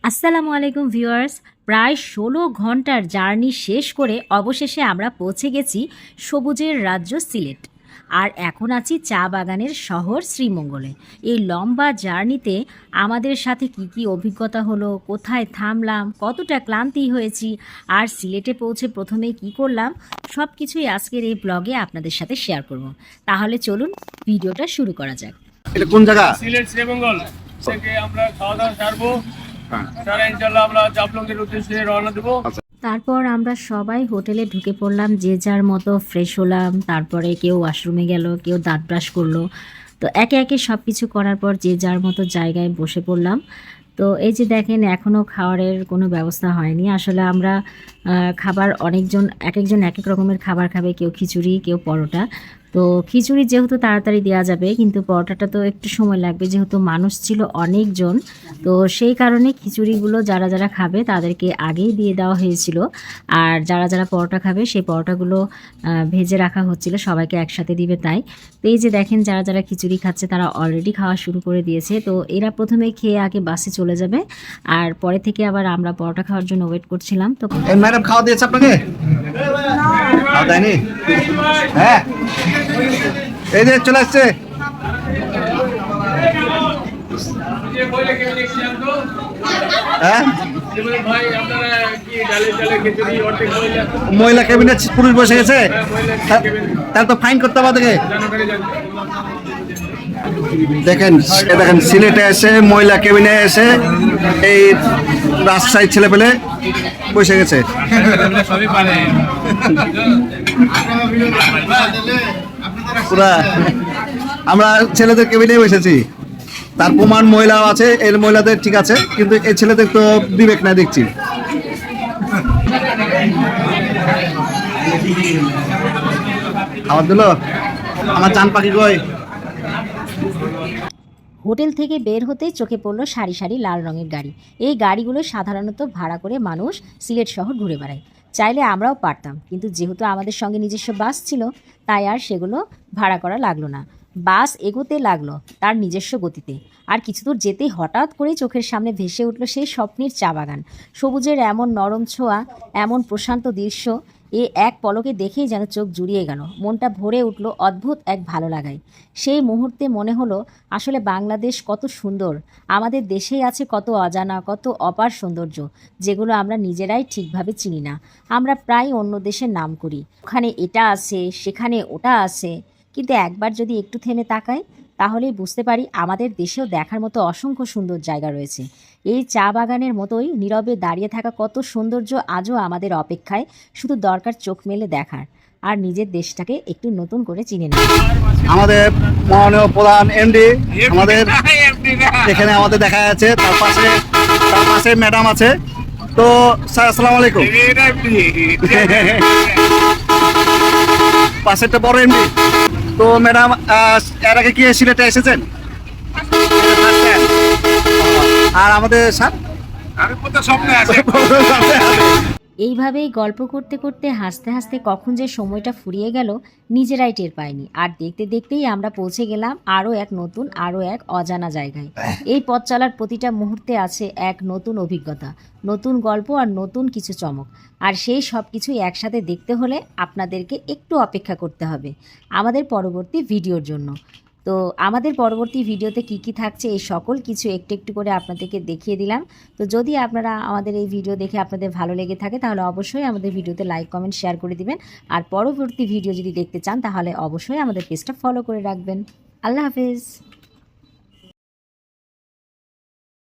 আসসালামু আলাইকুম ভিউয়ার্স। প্রায় ১৬ ঘন্টার জার্নি শেষ করে অবশেষে আমরা পৌঁছে গেছি সবুজের রাজ্য সিলেট। আর এখন আছি চা বাগানের শহর শ্রীমঙ্গলে। এই লম্বা জার্নিতে আমাদের সাথে কি কি অভিজ্ঞতা হলো, কোথায় থামলাম, কতটা ক্লান্তি হয়েছি, আর সিলেটে পৌঁছে প্রথমেই কি করলাম, সব কিছুই আজকের এই ব্লগে আপনাদের সাথে শেয়ার করব। তাহলে চলুন ভিডিওটা শুরু করা যাক। এটা কোন জায়গা? সিলেট শ্রীমঙ্গল থেকে আমরা খাওয়া দাওয়া সারবো, সারা ইনশাল্লাহ আমরা জাফলংয়ের উদ্দেশ্যে রওনা দেবো। তারপর আমরা সবাই হোটেলে ঢুকে পড়লাম, যে যার মতো ফ্রেশ হলাম। তারপরে কেউ ওয়াশরুমে গেল, কেউ দাঁত ব্রাশ করলো। তো একে একে সব কিছু করার পর যে যার মতো জায়গায় বসে পড়লাম। তো এই যে দেখেন, এখনও খাবারের কোনো ব্যবস্থা হয়নি। আসলে আমরা খাবার এক একজন এক এক রকমের খাবার খাবে, কেউ খিচুড়ি, কেউ পরোটা। তো খিচুড়ি যেহেতু তাড়াতাড়ি দেওয়া যাবে, কিন্তু পরোটাটা তো একটু সময় লাগবে, যেহেতু মানুষ ছিল অনেকজন। তো সেই কারণে খিচুড়িগুলো যারা যারা খাবে তাদেরকে আগেই দিয়ে দেওয়া হয়েছিল, আর যারা যারা পরোটা খাবে সেই পরোটাগুলো ভেজে রাখা হচ্ছিল, সবাইকে একসাথে দিবে তাই। তো এই যে দেখেন, যারা যারা খিচুড়ি খাচ্ছে তারা অলরেডি খাওয়া শুরু করে দিয়েছে। তো এরা প্রথমে খেয়ে আগে বাসে চলে যাবে, আর পরে থেকে আবার আমরা পরোটা খাওয়ার জন্য ওয়েট করছিলাম। তো ম্যাডাম খাওয়া দিয়েছে আপনাকে? খাওয়া দেয়নি? হ্যাঁ, এই যে চলে আসছে। হ্যাঁ, মহিলা ক্যাবিনে পুরুষ বসে গেছে, তাহলে তো ফাইন করতে হবে দেখে। দেখেন দেখেন, সিলেটে এসে মহিলা কেবিনে এসে এই রাজশাহীর ছেলে পেলে বসে গেছে। পুরা আমরা ছেলেদের কেবিনে বসেছি, তার প্রমাণ মহিলাও আছে। এর মহিলাদের ঠিক আছে, কিন্তু এই ছেলেদের তো বিবেক না দেখছি। খাবার দিল আমার জান পাখি কই। হোটেল থেকে বের হতেই চোখে পড়লো সারি সারি লাল রঙের গাড়ি। এই গাড়িগুলো সাধারণত ভাড়া করে মানুষ সিলেট শহর ঘুরে বেড়ায়। চাইলে আমরাও পারতাম, কিন্তু যেহেতু আমাদের সঙ্গে নিজস্ব বাস ছিল, তাই আর সেগুলো ভাড়া করা লাগলো না। বাস এগোতে লাগলো তার নিজস্ব গতিতে। আর কিছু দূর যেতেই হঠাৎ করেই চোখের সামনে ভেসে উঠল সেই স্বপ্নের চা বাগান। সবুজের এমন নরম ছোঁয়া, এমন প্রশান্ত দৃশ্য, এ এক পলকে দেখেই যেন চোখ জুড়িয়ে গেল, মনটা ভরে উঠল অদ্ভুত এক ভালো লাগায়। সেই মুহূর্তে মনে হলো, আসলে বাংলাদেশ কত সুন্দর। আমাদের দেশেই আছে কত অজানা, কত অপার সৌন্দর্য, যেগুলো আমরা নিজেরাই ঠিকভাবে চিনি না। আমরা প্রায় অন্য দেশের নাম করি, ওখানে এটা আছে, সেখানে ওটা আছে, কিন্তু একবার যদি একটু থেমে তাকাই, তাহলেই বুঝতে পারি আমাদের দেশেও দেখার মতো অসংখ্য সুন্দর জায়গা রয়েছে। এই চা বাগানের মতোই নীরবে দাঁড়িয়ে থাকা কত সৌন্দর্য আজও আমাদের অপেক্ষায়, শুধু দরকার চোখ মেলে দেখার আর নিজের দেশটাকে একটু নতুন করে চিনে নেওয়া। আমাদের মাননীয় প্রধান এমডি আমাদের এখানে আমাদের দেখা যাচ্ছে, তার পাশে ম্যাডাম আছে। তো স্যার আসসালামু আলাইকুম। পাশেরটা বড় এমডি। তো ম্যাডাম এর আগে কি সিলেটে এসেছেন? আর আমাদের স্যার এইভাবেই গল্প করতে করতে, হাসতে হাসতে কখন যে সময়টা ফুরিয়ে গেল নিজেরাই টের পাইনি। আর দেখতে দেখতেই আমরা পৌঁছে গেলাম আরও এক অজানা জায়গায়। এই পথ চলার প্রতিটা মুহূর্তে আছে এক নতুন অভিজ্ঞতা, নতুন গল্প আর নতুন কিছু চমক। আর সেই সব কিছুই একসাথে দেখতে হলে আপনাদেরকে একটু অপেক্ষা করতে হবে আমাদের পরবর্তী ভিডিওর জন্য। তো আমাদের পরবর্তী ভিডিওতে কি কি থাকছে, এই সকল কিছু একটু একটু করে আপনাদেরকে দেখিয়ে দিলাম। তো যদি আপনারা আমাদের এই ভিডিও দেখে আপনাদের ভালো লেগে থাকে, তাহলে অবশ্যই আমাদের ভিডিওতে লাইক, কমেন্ট, শেয়ার করে দিবেন। আর পরবর্তী ভিডিও যদি দেখতে চান, তাহলে অবশ্যই আমাদের পেজটা ফলো করে রাখবেন। আল্লাহ হাফেজ।